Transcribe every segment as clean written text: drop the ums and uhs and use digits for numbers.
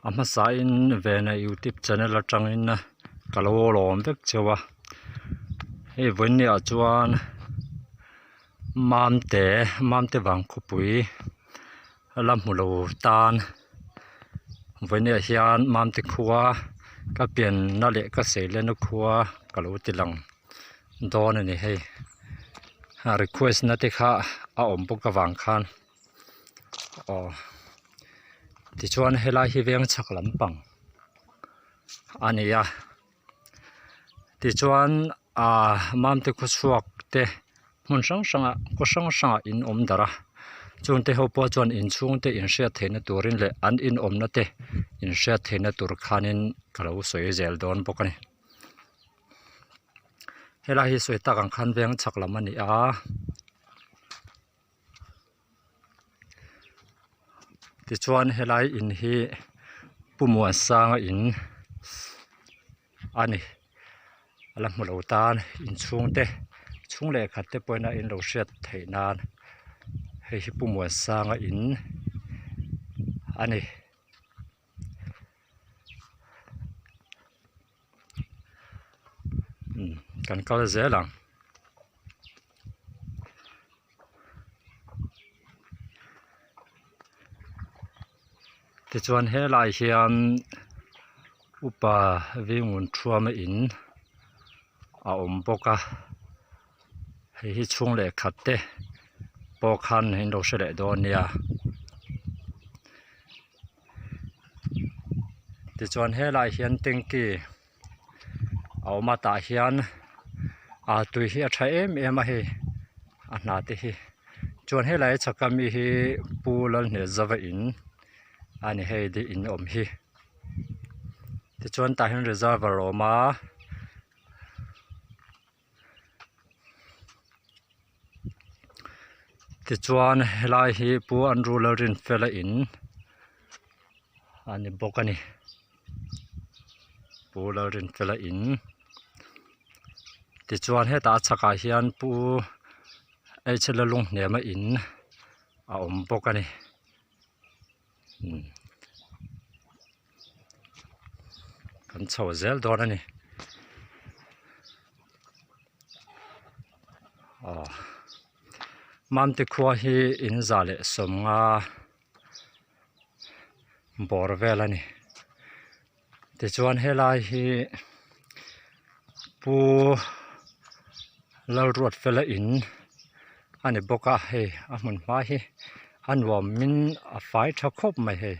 ama sa in ve na YouTube channel atangin na kalo lom vek chewa hei voini a chuan mamte wang khupui lam mulo tan voini a hian mamte khuwa ka pian na le ka seile na khuwa kalo tilang don ani hei request na te kha a om boka wang khan ti chuan helai hi veng chak lampang ania ti chuan mamte khu chuak te mun sang sanga in om dara chun te ho po chuan in chung te in hriat theina turin le an in om na te in hriat theina tur khanin kalo soi zel don bokani helai hi soi takang khan veng chak lam ani a ti chuan helai in hi pumuan sanga in ani ala mulo tan in chung le khat te poina in lo hriat theinan hei hi pumuan sanga in ani kan kal zelang ti chuan helai hian upa vingun thuama in a om boka hei hi chung le khat te pawh khan hin lo hre leh dawn nia ti chuan helai hian tengki a awma tah hian tui hi a tha em a hei a hna te hi chuan helai chakami hi pulal hne zawa in ani hei di in om hi ti chuan tah hian reservoir a awma ti chuan helai hi pu an rula rin fela in ani bokani pu lo rin fela in ti chuan heta chaka hian pu eichela lung hnema in a om bokani kan chho zel don ani mamte khuwa hi in zale somnga bor vel ani ti chuan helai hi pu lo ruat fela in ani boka hei a hmun hma hi a nuam min a fai tha khawp mai hei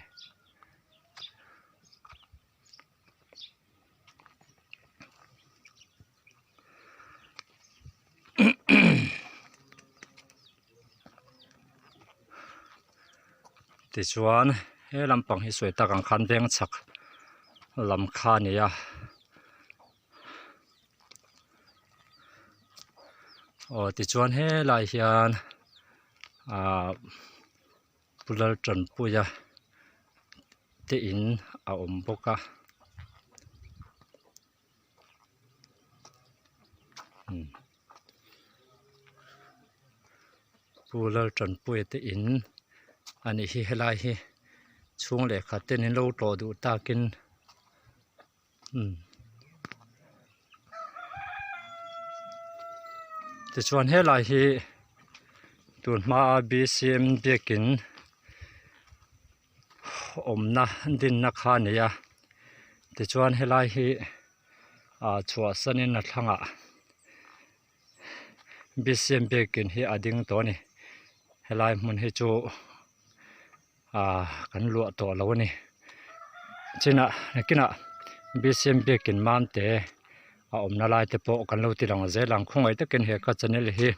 ti chuan he lampang hi soi takang khan veng chak lam kha nia ti chuan he lai hian pulal tran puya te in a om boka pulal tran puya te in ani hi helai hi chung le khat ten in lo tlo du takin ti chuan helai hi tun hma BCM biakin omna din na kha nia ti chuan helai hi chua sanin a thlanga BCM biakin hi ading to ni helai mun hi chu kan luah to lo ni china kina BCM biakin mamte a omna lai te pawh kan lo tilang zelang khungai takin he ka channel hi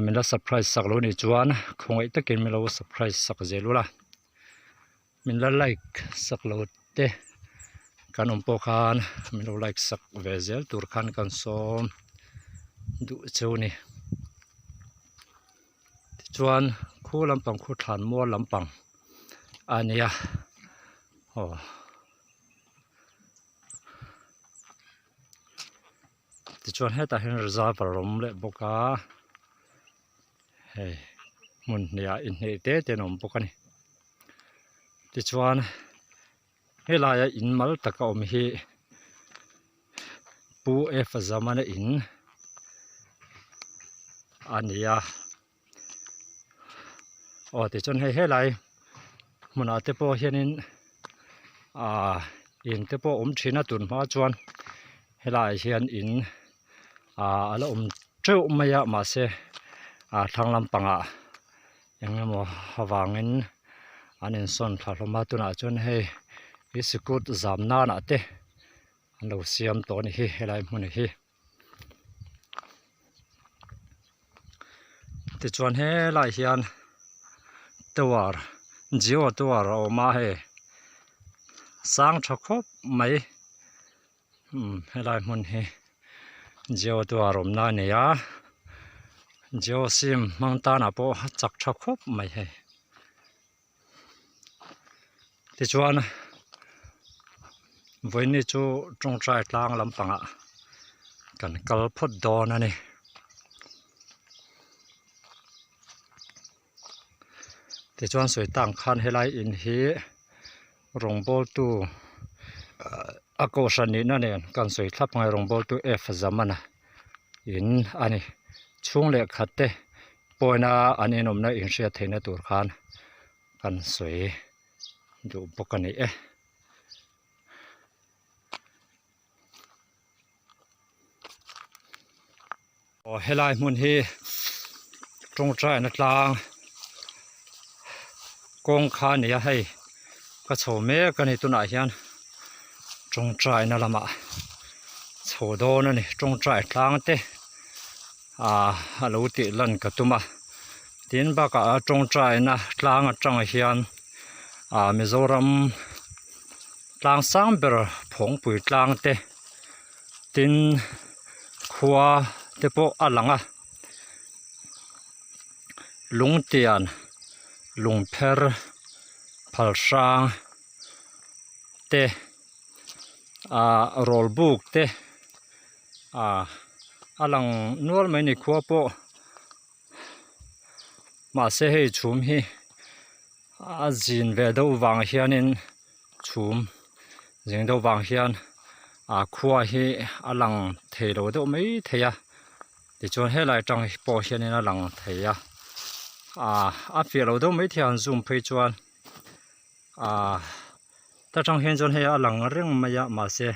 min la surprise sak lo ni chuan khungai takin min lo surprise sak zelula min la like sak lo te kan om pawh khan min lo like sak ve zel tur khan kan som du cheu ni chuan khu lampang khu thlan mual lampang ania ti chuan heta hin reservoir rom le boka hei mun nia in nei te nom bokani ti chuan helaya in mal taka om hi pu f zamana in ania ti chon helai muna te po hianin in te po thina tun hma chuan helai hian in ala treu maya ma se thlang lampanga engemaw hawangin anin son thlalhawma tuna chuan hei bisikut zamna na te an lo siam to ni hi helai hmun hi ti chuan helai hian tower jio tower a awma hei sang tha khawp mai helai hmun hi jio tower awmna ania jio sim hmang tana pawh chak tha khawp mai hei ti chuan voini chu tawngtai tlang lampanga kan kal phut dawn ani ti chuan soitang khan helai in hi rongbol tu a kawhran nih nen kan soi thlap ngai rongbol tu f zamana in ani chung leh khat te pawina an in awmna in hriat theihna tur khan kan soi duh bawk ani helai hmun hi tawngtai na tlang kawng kha nia hei ka chho mek ani tunah hian tawngtai na lama chho dawn ani tawngtai tlang te a lo tih lan ka tuma tin baka tawngtai na tlang atang hian Mizoram tlang sang ber phawngpui tlang te tin khua te pawh a langa lungtian lungpher phalsang te rolbuk te a lang nual mai ni khua pawh mahse hei chhum hi a zin ve do wang hianin chhum zing do wang hian khua hi a lang thei lo deuh mai theia ti chuan helai tang pawh hianin a lang theia a fiah lo deuh mai thei an zoom phei chuan ta tang hian chuan hei a lang reng mai a mahse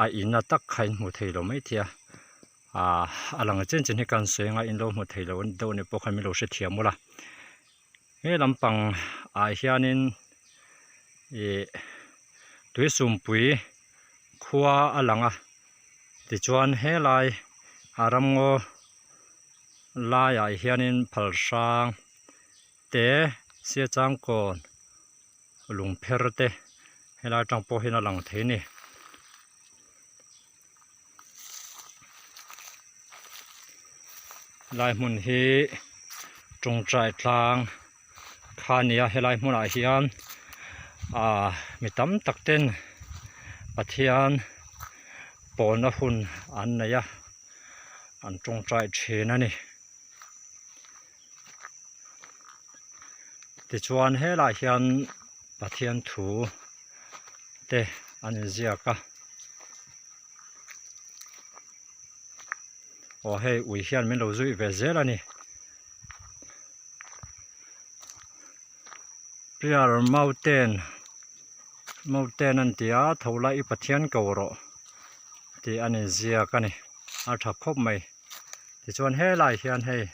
a in a tak khain hmu thei lo mai thia a lang chen chen hi kan soinga in lo hmu thei lo deuh ni pawh khan mi lo hre thiam mula he lampang hianin tuisum-pui khua a langa tichuan helai ramngaw laiah hianin phalsang te siachangkawn lungpher te helai tang pawh hin a lang thei ni lai hmun hi tawngtai tlang kha nia helai hmunah hian mi tam tak ten pathian pawna hun an neia an tawngtai thin ani tichuan helai hian pathian thu te an inziaka hei ui hian min lo zui ve zel ani Priar Mountain an tia tholai i pathian kawro ti an inziak ani a tha khawp mai tichuan helai hian hei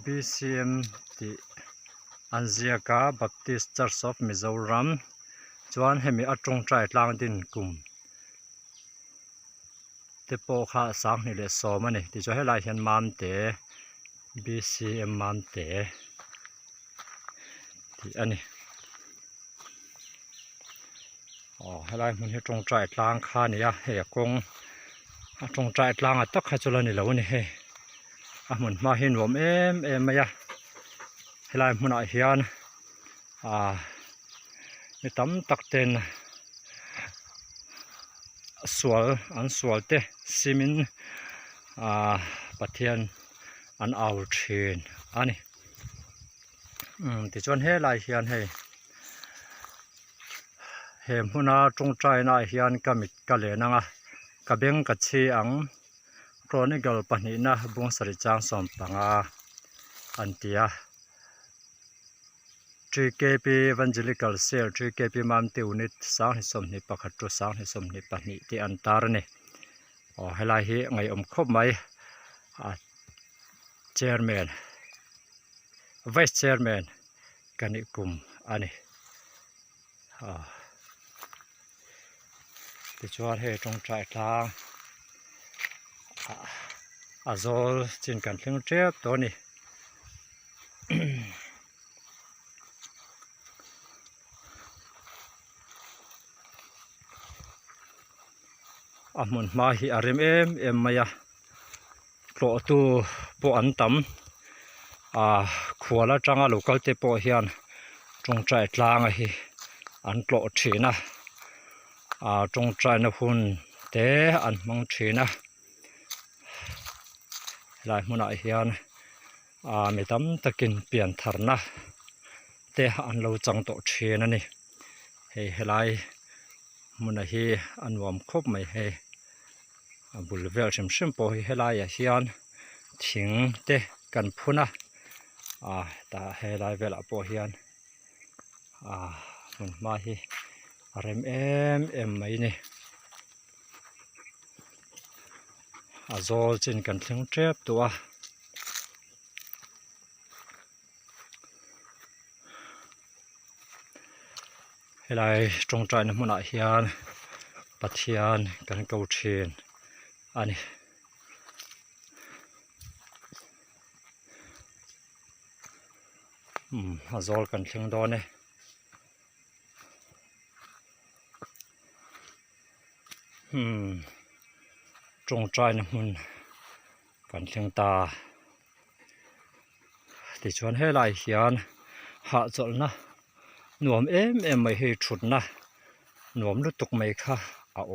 BCM ti an ziaka Baptist Church of Mizoram chuan hemi a tawngtai tlang din kum te pawh kha sang hnih leh sawm ani tichuan helai hian mamte BCM mamte ti ani helai hmun hi tawngtai tlang kha nia hei a kawng a tawngtai tlang a tak kha chul ani lo ani hei a hmun hma hi nuam em mai a helai hmunah hian mi tam tak ten an sual te simin pathian an au thin ani tichuan helai hian hei hem huna tung trai na hian kamit ka le nanga ka beng ka chi ang chronicle pahnih na bung sari chang som panga antia GKP Evangelical Cell GKP Mamte Unit sang hi som ni pakhat tu sang hi som ni pahnih ti an tar ni helai hi ngai om khop mai chairman vice chairman kani kum ani ti chuan he tong trai tlang azol chin kan thling trep to ni amun ma hi arim em maya tlo tu po an tam khuala tanga local te po hian tong trai tlang a hi an tlo thina tong trai na hun te an mang thina lai hmuna hian mi tam takin pian tharna te an lo chang to thina ni helai hmuna hi an nuam khop mai he bul vel shim shim po hi helai a hian thing te kan phuna ta helai vela po hian mun ma hi rem em mai ni azol chin kan thling trep tua helai tong trai na hmuna hian pathian kan ko thin ani azol kan thling do ne tong trai na hmun kan thling ta ti chuan helai hian ha chol na nuam em mai hi thut na nuam lu tuk mai kha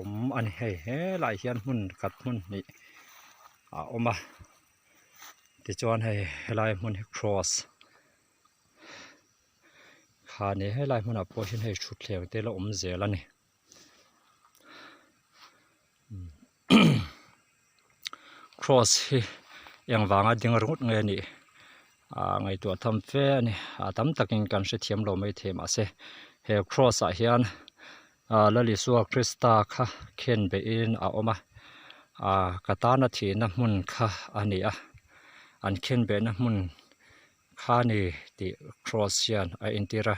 om ani helai hian hmun kat hmun ni oma ti chuan helai hmun hi cross kha ne helai hmun a po hin thut thleng te la om zel ani cross hi yang wanga ding rut nge ni ngai tu tham fe ani tam takin kan hre thiam lo mai them ase he cross a hian lali suwa krista kha khen be in oma katana thi na hmun kha ani an khen be na hmun kha ni ti cross hian a intira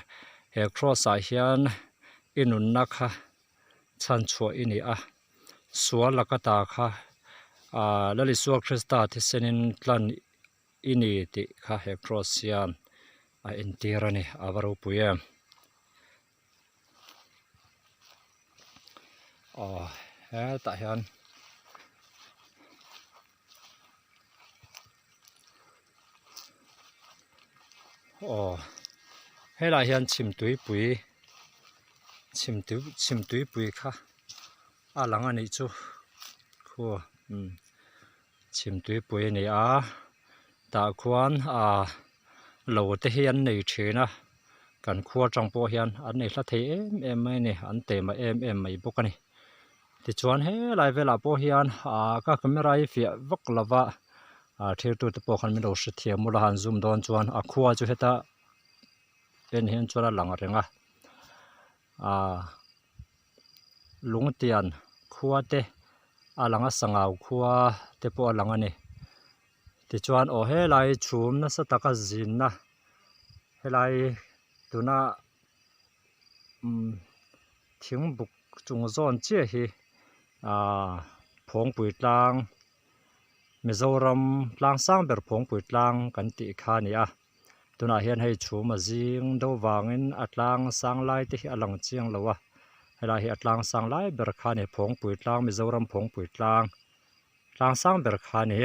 he cross a hian inun na kha chan chho ini sual lakata kha lali suwa krista thi senin tlan ini ti kha he cross hian a intira ni avaru puyam he ta hian helai hian chim tui pui kha langa ni chu khu chim tui pui ni ta khuan lo te hian nei thina kan khua tang po hian an nei hla thei em mai ni an te ma em mai bok ani ti chuan helai vela po hian ka camera hi fia vak lova thir tu te po khan mi lo hre thiam mula han zoom don chuan khua chu heta en hian chuan lang renga lung tian khua te langa sangau khua te po langa ni ti chuan helai chhum na sa taka zin na helai tuna thing buk chung zon che hi phong pui tlang Mizoram tlang sang ber phong pui tlang kan ti kha ni tuna hian hei chhum a zing do wangin atlang sang lai te hi alang chiang lowa helai hi atlang sang lai ber kha ni phong pui tlang Mizoram phong pui tlang sang ber kha ni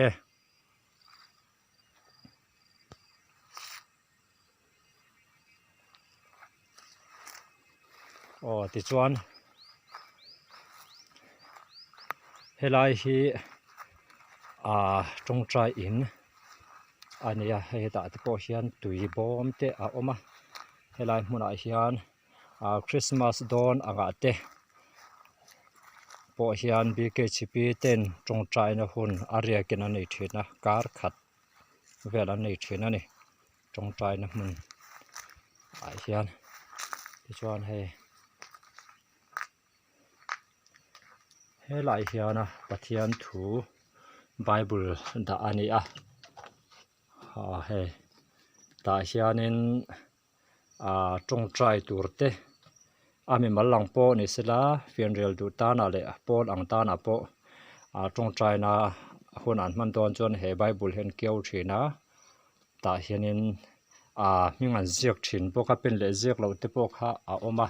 ti chuan helai hi tong trai in ania hei ta te po hian tui bom te oma helai hmuna hian Christmas dawn anga te po hian BKCP ten trong trai na hun aria ken anei thina kar khat vel anei thina ni trong trai na mun ai hian ti chuan he lai hian a pathian thu Bible da ani a he ta hianin trong trai turte ami malang po ni sila funeral du ta na le pol ang ta na po trong trai na hun an man don chon he Bible hen keu thina ta hianin mingan ziak thin boka pen le ziak lo te po kha a oma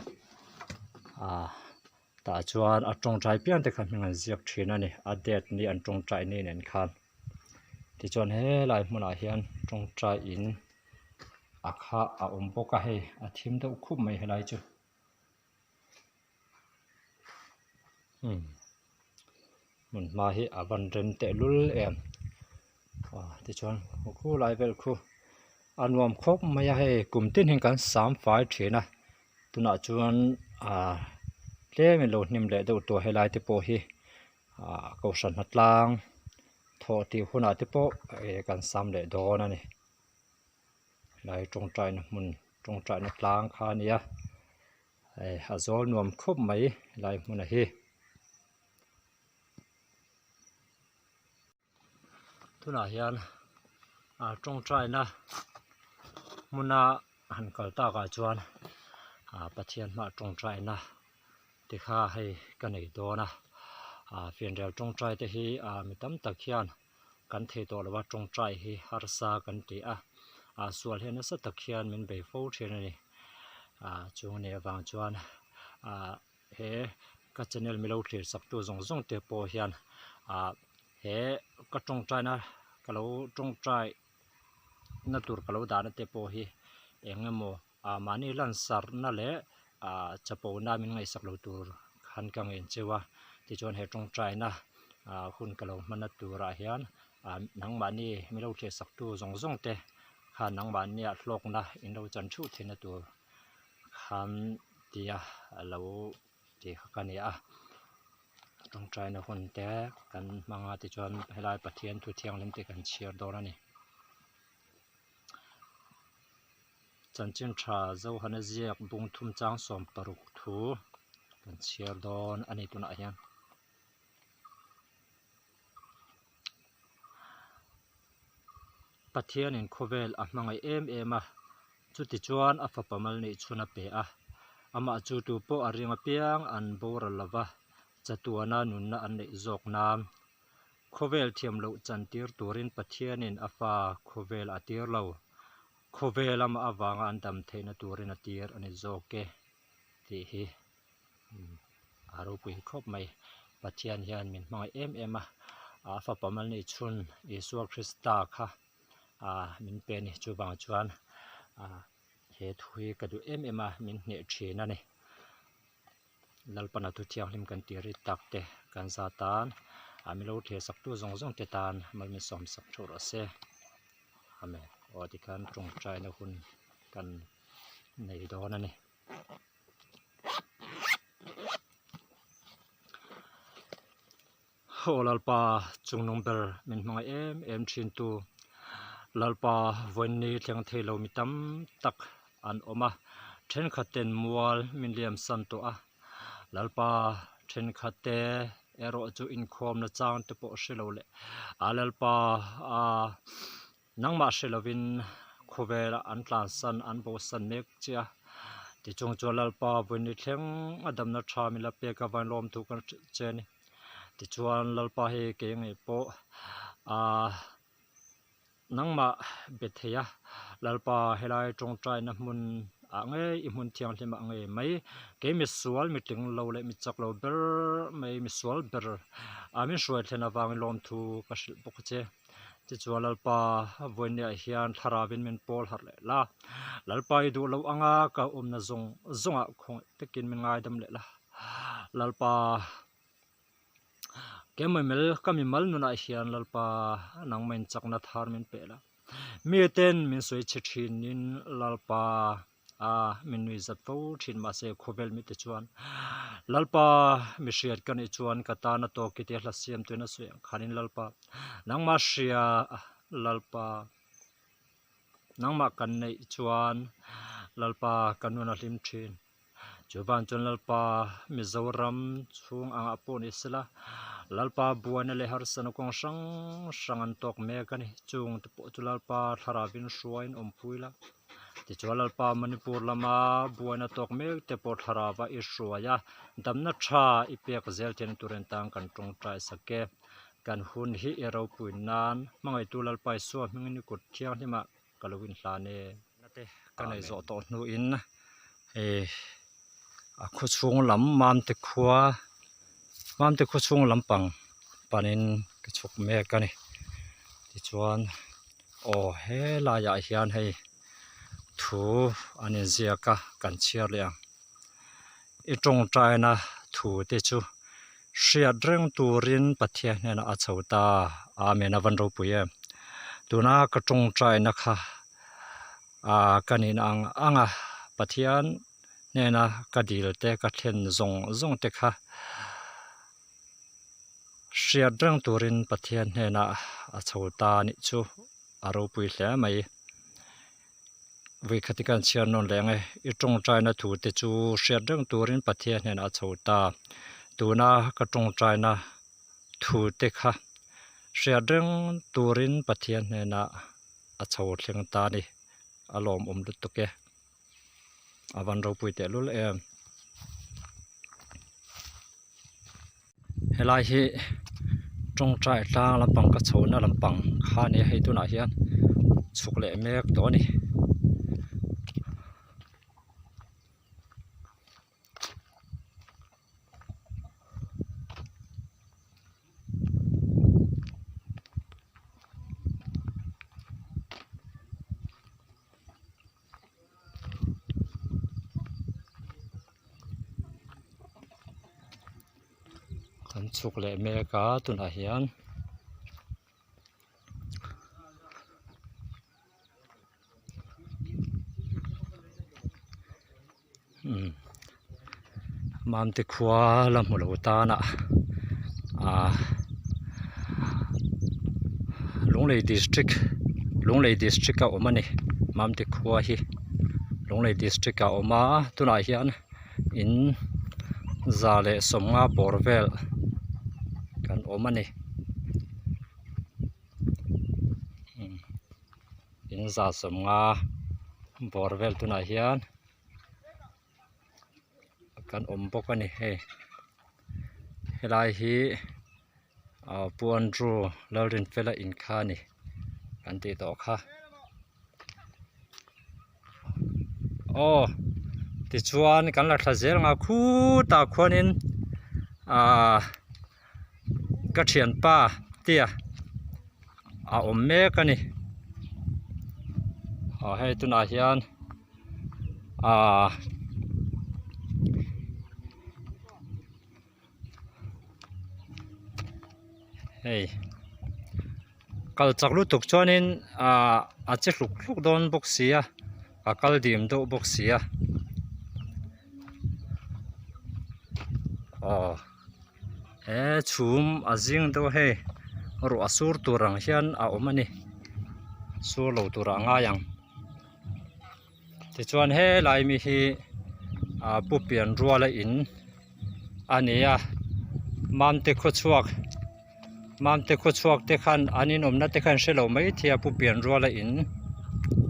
ta chuan trong trai pian te kha mingan ziak thin ani a det ni an trong trai ni nen khan ti chuan he lai hmuna hian trong trai in akha a boka he a thim deuh khup mai helai chu mun ma hi avan rem te lul em ti chuan khu lai vel khu anuam khop maya he kumtin hin kan sam fai thina tuna chuan tlem lo hnim le do to helai te po hi ko san hatlang tho ti huna te po kan sam le don ani lai trong trai na mun trong trai na tlang kha nia azol nuam khop mai lai mun hi tuna hian trong trai na muna han kal ta ka chuan pathian ma trong trai na ti kha hei ka nei do na funeral trong trai te hi mi tam tak hian kan thei to lawa trong trai hi har sa kan ti sual hian sa tak hian min be fo thena ni chung ne wang chuan he ka channel mi lo thlir sak tu zong zong te po hian he ka trong trai na ka lo trong trai na tur ka lo da na te po hi engemaw mani lan sar na le chapo na min ngai sak lo tur khan kang en chewa ti chuan he trong trai na hun ka lo man tur a hian nang mani mi lo thlir sak tu zong zong te khan nang mani a hlok na in lo chan thu thina tur khan tia lo ti kha ni trong trai na hun te kan manga ti chuan helai pathian thu thiang lim te kan chiar dor ani chanchin tha zo hana ziak bung thum chang som paruk thu kan chiar don ani tuna hian pathian in khovel a hmangai em chu ti chuan a fa pamal nei chuna pe ama chu tu po a ringa piang an bor lawa chatuana nunna an nei zok nam khovel thiam lo chantir turin pathian in afa khovel atir lo khovel ama awanga an dam theina turin atir ani zoke ti hi aro pui khop mai pathian hian min hmangai em fa pamal nei chun Isua Krista kha min pe ni chu bang chuan he thui ka du em min hne thina ni lalpana tu thiang hlim kan tiri takte kan zatan mi lo the sak tu zong zong te tan mal mi som sak thur ase amen odi kan trong trai na hun kan nei don ani ho lalpa chung number min hmangai em thin tu lalpa voini thleng theilo mi tam tak an oma then khaten mual min liam san to lalpa then khate ero chu in khom na chang te po shelo le lalpa nangma shelovin khovela an tlan san an bo san mek chia ti chung chu lalpa voini thleng adam na tha mi la pe ka van lom tu kan cheni ti chuan lalpa he ke ngai po nangma betheya lalpa helai trong trai na mun ange I mun thiang hlema ange mai ke mi sual mi ting lo le mi chak lo ber mai mi sual ber min shoi thena wang lom thu ka shil bok che ti chuan lalpa voinia hian tharawin min pol har le la lalpa I du lo anga ka na zonga khong tekin min ngai dam le la lalpa kemel kami mal nuna hian lalpa nangmain chakna thar min pela mi ten min soi chithin in lalpa min nui zat fo thin ma se khovel mi te chuan lalpa mi hriat kan i chuan katana to ki te hla siam tuina suya khanin lalpa nangma hria lalpa nangma kan nei chuan lalpa kanuna hlim thin chuban chun lalpa mizoram chung anga pon isla lalpa buana le har san kong sang an tok me kan chung te po chu lalpa tharawin hruain ompuila ti chu lalpa manipur lama buana tok me te po tharawa i hruaya damna tha i pek zel ten turen tang kan tung trai sake kan hun hi ero puinan mangai tu lalpa so mingni kut thiang hima kalowin hlane nate kanai zo to nu in a khu chung lam mam te khu chung lampang panin ke chuk me kani ti chuan he la ya hian hei thu ani ziaka kan chiar le i tong trai na thu te chu hriat reng turin pathia hna a chhota a mena van ro puye tuna ka tong trai na kha kanin anga pathian nena kadil te ka thlen zong te kha hriat reng turin pathian hna a chhota ni chu aro pui hle mai vi khatikan chian non lenge i tong trai na thu te chu hriat reng turin pathian hna a chhota tuna ka tong trai na thu te kha hriat reng turin pathian hna a chho thleng ta ni alom lut to ke avan ro pui te lul helai hi tong trai tlang lampang ka chhona lampang kha ne hei tu na hian chuk le mek to ni kan chuk le meka tuna hian mam te khua lam mulo ta na Lunglei district ka omani mam te khua hi Lunglei district ka oma tuna hian in zale somnga borvel kan omani in za somnga borvel tuna hian kan om bokani helai hi puan ru lorin fela in khani kan ti to kha ti chuan kan la thla zel nga khu ta khwanin ka thian pa tia om me kani hei tuna hian hei kal chaklu tuk chuanin a che hluk don bok sia a kal dim do bok sia chhum a zing do hei ru asur turang hian a omani sur lo tura nga yang ti chuan he lai mi hi pupian ruala in ania mam te kho chuak te khan anin omna te khan shelo mai thia pupian ruala in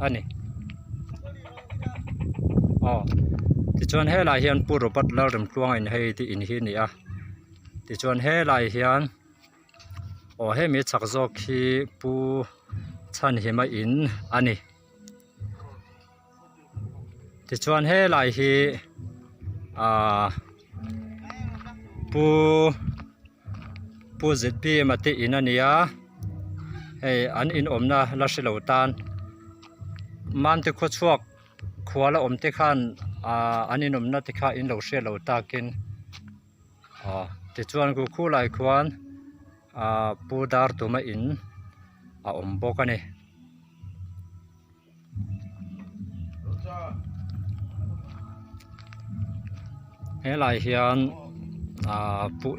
ani ti chuan he lai hian puro pat lalrem tluang in hei ti in hi ni a ti chuan he lai hian he mi chak zawk hi pu chan hima in ani ti chuan he lai hi pu zp mate in ania hei an in omna la shilo tan man te kho chuak khwala om te khan an in omna te kha in lo shelo takin ti chuan ku khu lai khwan pu dar tuma in om bokani helai hian pu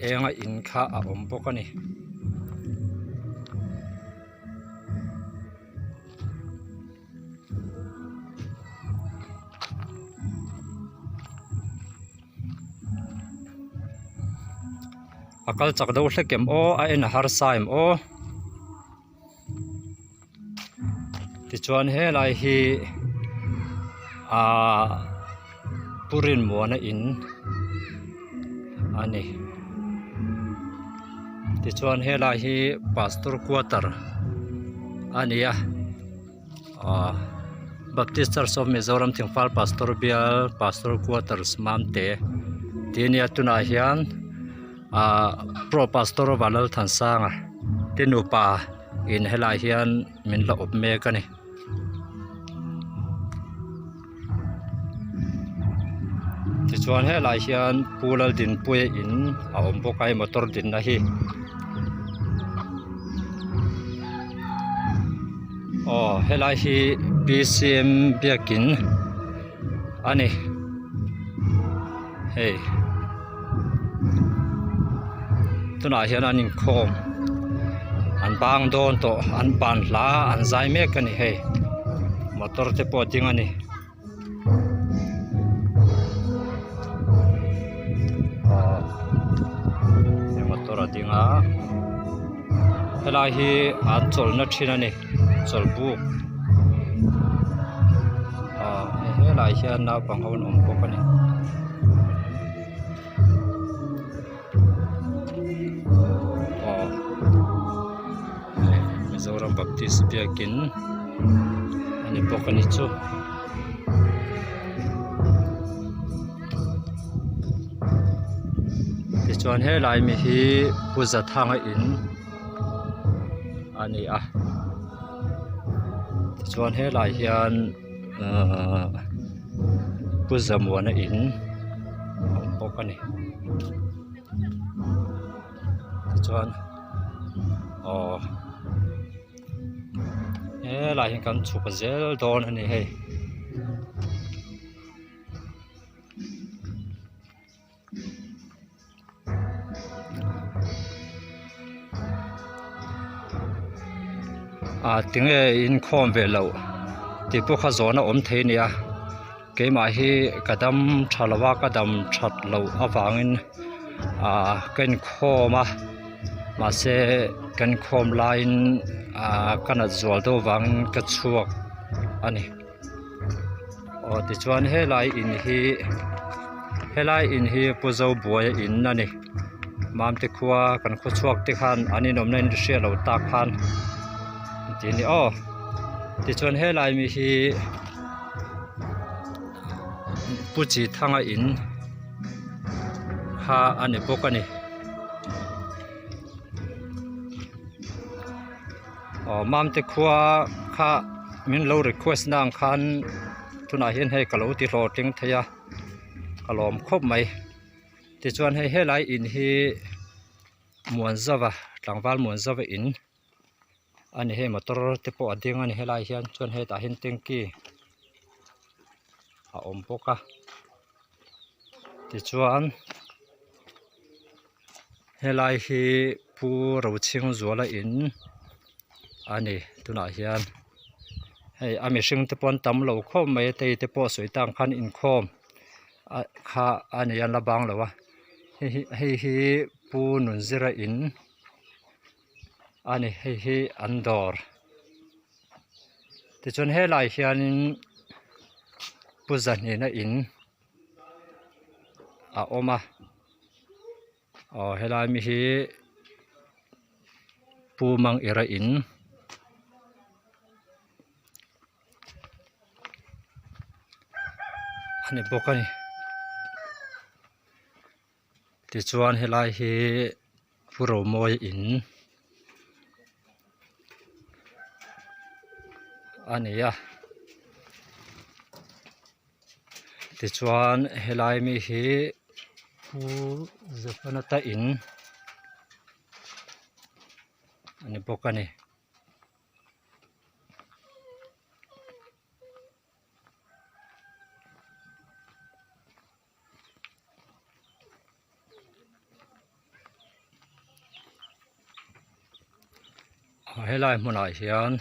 enga in kha a om bawk ani akal chak do hlekem o a en har saim o tichuan helai hi purin muana in ani tichuan helai hi pastor quarter ania Baptist Church of Mizoram Thingfal Pastor Bial Pastor Quarters mamte tinia tuna hian pro pastor walal thansanga tinupa in helai hian min la op me kani tichuan helai hian pulal din puye in a om bokai motor din na hi helai hi BCM biakin ani hei tuna hian anin khom an bang don to an ban hla an zai mek ani hei motor te po ding ani motor adinga helai hi an chol na thin ani chol buk helai hian na panghon om bawk ani Mizoram Baptist biakin ani bawk ani chu tichuan helai mi hi puza thanga in ani tichuan helai hian puza muana in om bawk ani tichuan helai hian kan chhup zel dawn ani hei tinge in khom ve lo ti pu kha zona om thei nia keima hi kadam thalawa kadam that lo awangin kan khoma ma se kan khom line kana zual do wang ka chuak ani ti chuan helai in hi puzo buai in ani mam te khuwa kan khu chuak te khan ani nom nen ria lo ta khan tini ti chuan helai mi hi puchi thanga in ha ani bawk ani mam te khuwa kha min lo request nang khan tuna hian hei kalo ti ro ting theya kalom khop mai ti chuan hei helai in hi muan zawa tlangwal muan zawa in ani hei motor te po ading ani helai hian chuan hei ta hin tengki a om bawk a tichuan helai hi pu ro ching zuala in ani tuna hian hei ami hring te pon tam lo khom mai te te po soi tang khan in khom kha ani an la bang lowa hei hi pu nun zira in ani hei andor tichuan helai hianin puzan na in oma helai mi hi pu mang era in ani bawk ani tichuan helai hi puro mawi in ani tichuan helai mi hi pu zapanata in ani bawk ani helai munai hian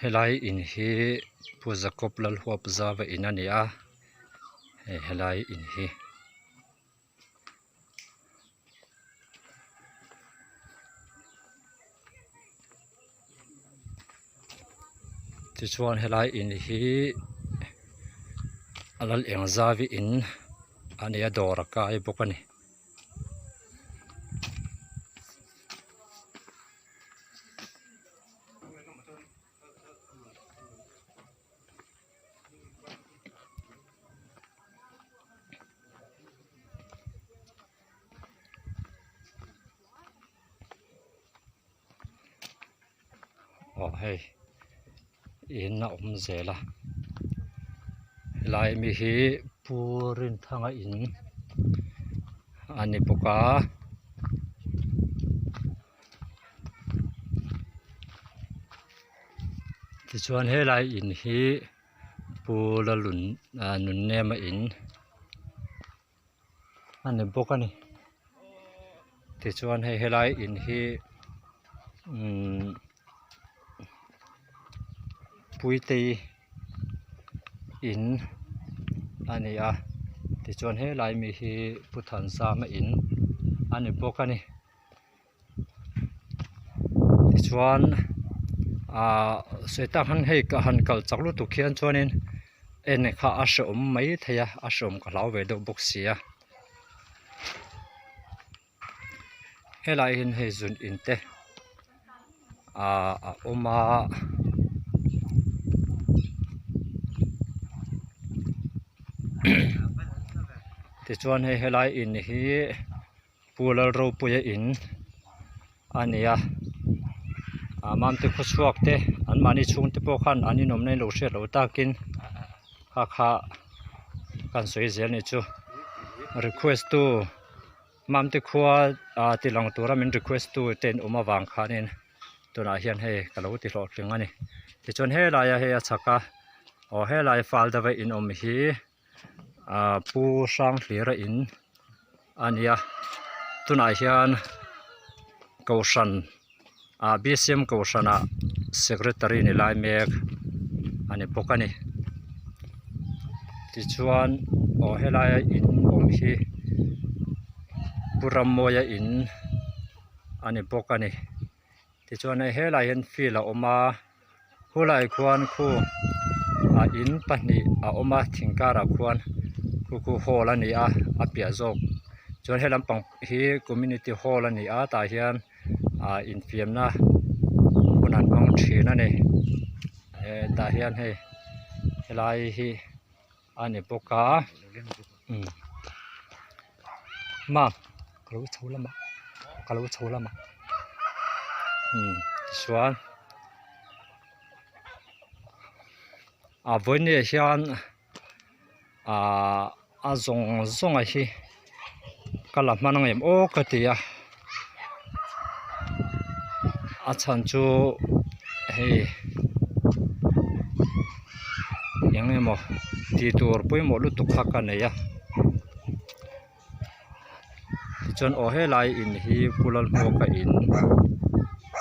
helai in hi puzakop lal huap zawa in ania helai in hi tichuan helai in hi alal engzawi in ania dawr a kai bawk ani hei in na zela lai mi hi purin thanga in ani poka tichuan he lai in hi pula lun nun nema in ani boka ni tichuan he helai in hi puite in ania tichuan he lai mi hi puthan sama in ani boka ni tichuan seta han hei ka han kal chaklu tu khian chuanin en kha ashom mai theya ashom ka lau ve do box sia helai in hei zun in te oma tichuan hei helai in hi pulal ro puya in ania mam te khuchuak te an mani chung te pawh khan ani nom nei lo hriat lo takin kha kan soi zel ni chu request tu mam te khuwa tilang tura min request tu ten oma wang khanin tuna hian hei kalo ti hlo tling ani tichuan he laia he achaka he lai fal dawa in om hi pu sang hlira in ania tuna hian kaushan BCM kaushana secretary ni lai mek ani pokani tichuan helai in om hi puramoya in ani pokani tichuan helai hen feel a oma hulai khuan khu in pahni oma thingkara khuan ku hall ani a pia zok chuan helam pang hi community hall ani ta hian in fiamna kunan bang thina ne ta hian hei helai hi ani poka ma kalau cholama chuan voine hian a zong a hi kala manang em o katia a chan chu hei yang emo ti tur pui mo lu tuk khaka ne ya chon o he lai in hi pulal mo ka in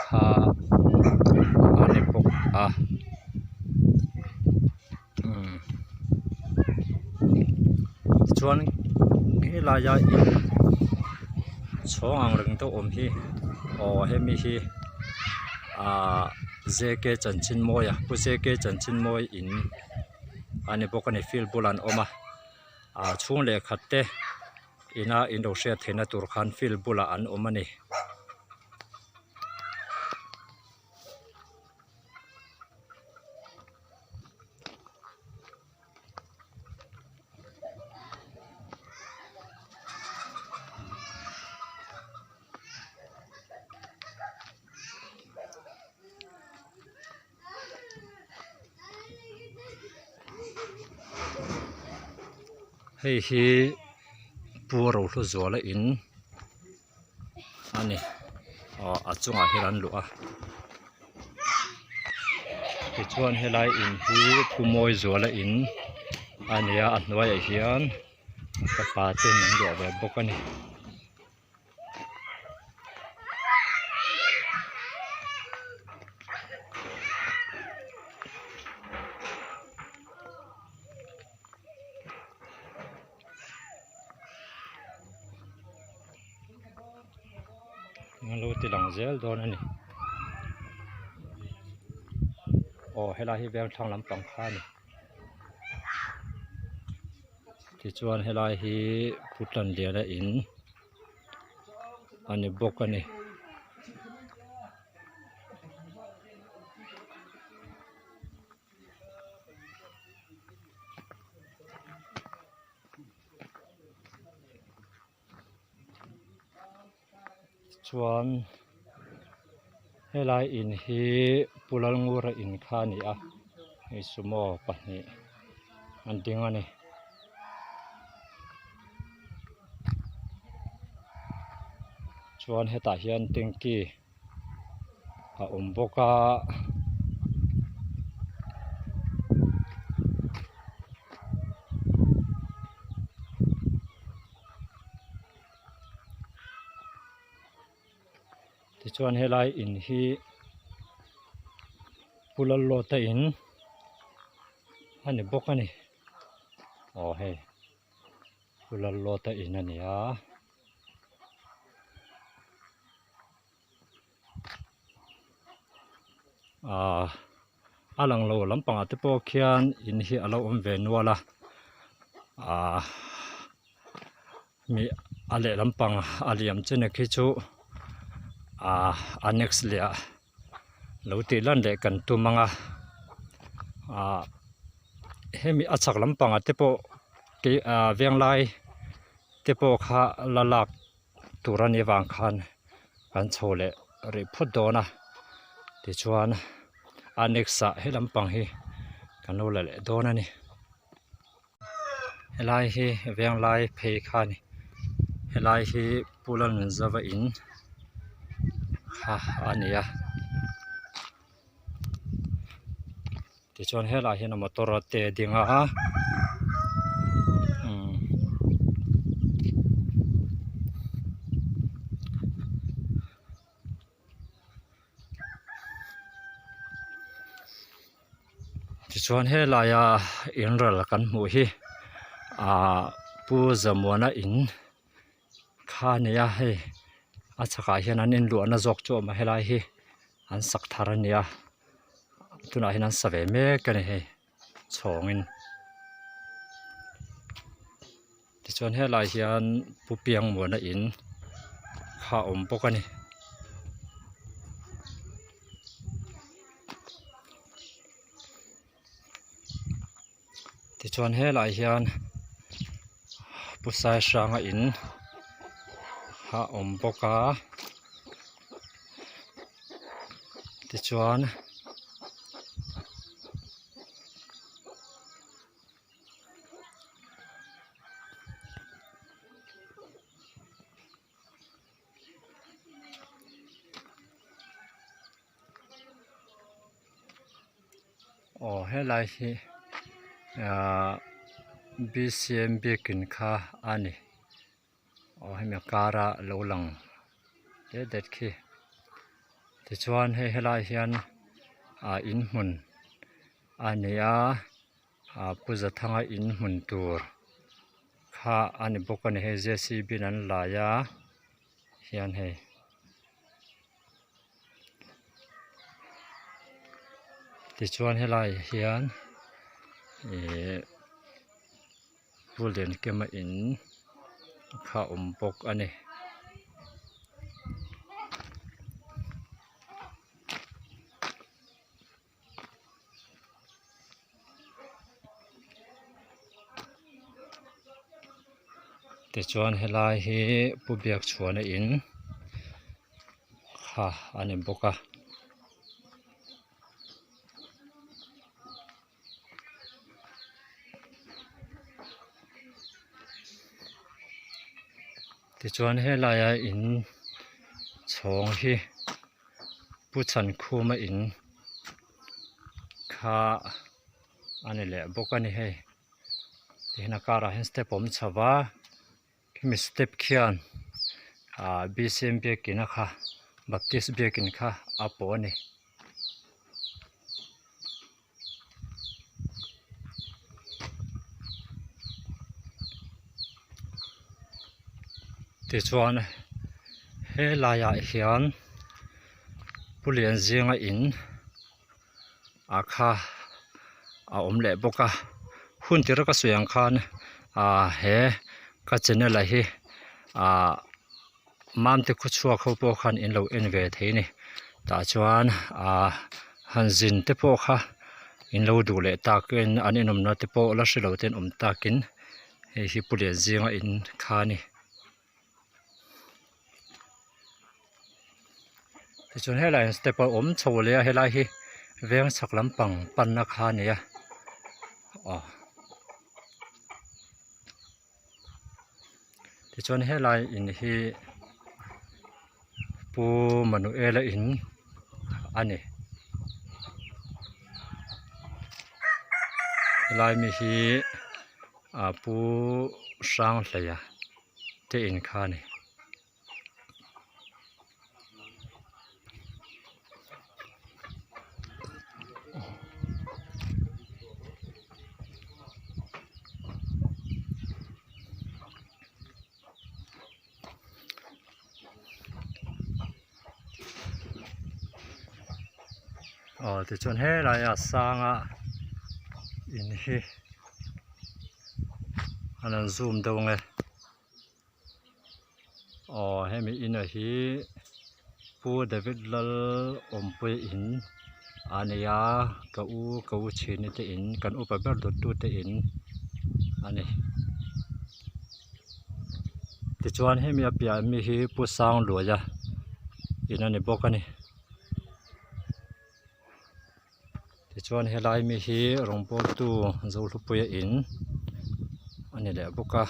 ha ani pok chuan he lai ya in chong ang reng to om hi he mi hi zeke chanchin moya pu zeke chanchin moi in ani bokani fil bulan oma chung le khatte ina indo hria thena tur khan fil bula an omani hei hi puro hlu zuala in ani achunga hiran lua tichuan helai in hi pumoi zuala in ania a hnuaiah hian ka paten an lua ve bawk ani kan lo ti lang zel don ani helai hi veng thang lampang kha ni ti chuan helai hi putlan lian a in ani bok ani chuan helai in hi pulal ngur a in kha ni a hei sumo pahnih an ding ani chuan hetah hian tengki a awm bawk a tichuan helai in hi pulal lawta in ani bawk ani hei pulal lawta in ani a a lang lo lampang ate pawh khian in hi alo awm ve nuala mi a leh lampang a liam chene khi chu annex leh lo ti lan leh kan tumanga hemi achak lampang ate pawh ke venglai te pawh kha lalak turani wang khan kan chhole ri phut dona tichuan annexa he lampang hi kan lo le dona ni helai hi venglai phei kha ni helai hi pulan zawa in ania tichuan helai hi na motor te dinga tichuan helai inral kan hmu hi pu zamwana in kha nia hei achakah hian an in luahna zawk chu awm a helai hi an sak thar ania tunah hian an sa ve mek ani hei chhawngin tichuan helai hian pupiang muana in kha awm bawk ani tichuan helai hian pusai hranga in kha awm bawk a tichuan helai hi BCM biakin kha ani hemi kara lo lang det khi tichuan helai hian in hmun ania puza thanga in hmun tur kha ani bawk ani hei JCB an laia hian hei tichuan helai hian pulden kema in kha awm bawk ani tichuan helai hi pubiak chhuana in kha ani bawk a tichuan helai in chhawng hi puchan khuma in kha ani leh bawk ani hei tihna kara hian step awm chhawa khemi step khian BCM biakin a kha Baptist biakin kha a pawh ani tichuan he laia hian pulian zinga in akha a om le boka hun tira ka suyang khan he ka channel hi mam te khu chua kho po khan in lo en ve theini ta chuan han zin te po kha in lo du le takin an inom na te po la hri lo ten om takin hei hi pulian zinga in kha ni tichuan helai step om chho le a helai hi veng chhak lampang panna kha ni a tichuan helai in hi pu manuela in ani helai mi hi pu sang hlaya te in kha ni tichuan helai sanga in hi anan zoom do nge hemi in a hi pu David lal ompui in ania ka u chini te in kan upa ber dot tu te in ani tichuan hemi a pia mi hi pu sang luya in ani bokani tichuan helai mi hi rongpol tu zo hlupuya in ani le boka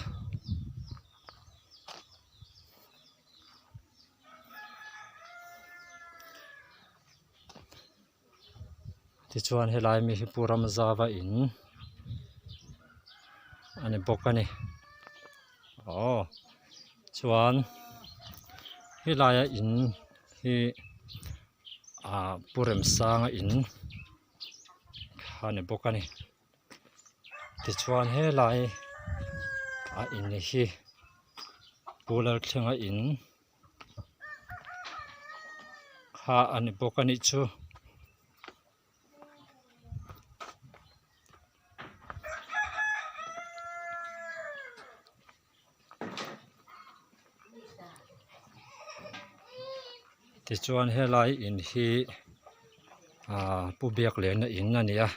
tichuan helai mi hi puram zawa in ani bokani chuan helai in hi purem sanga in ani bokani tichuan helai in hi pular thlenga in kha ani bokani chu tichuan helai in hi pu biak le na in ania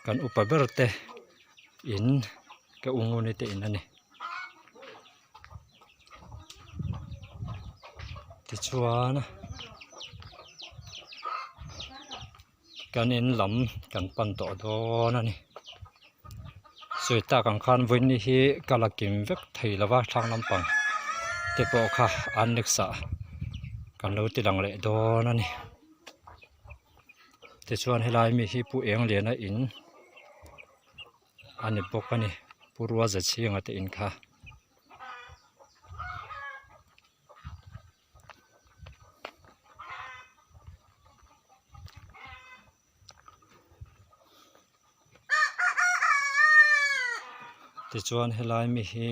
kan upa berte in ka unguni te in ani tichuan kan in lam kan pan to don ani suita kan khan voin ni hi kalakim vek thei lawa thlang lampang te po kha an neksa kan lo ti lang le don ani tichuan helai mi hi pu eng lena in ani bokani purwa za chinga te in kha tichuan helai mi hi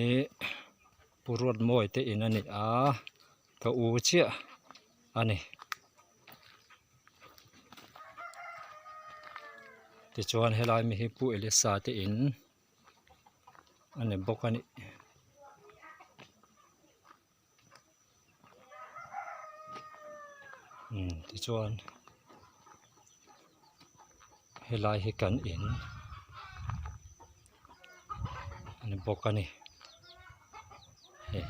purwat moi te in ani ka u chia ani tichuan helai mi hi pu elisa te in ani bokani tichuan helai hi kan in ani bokani he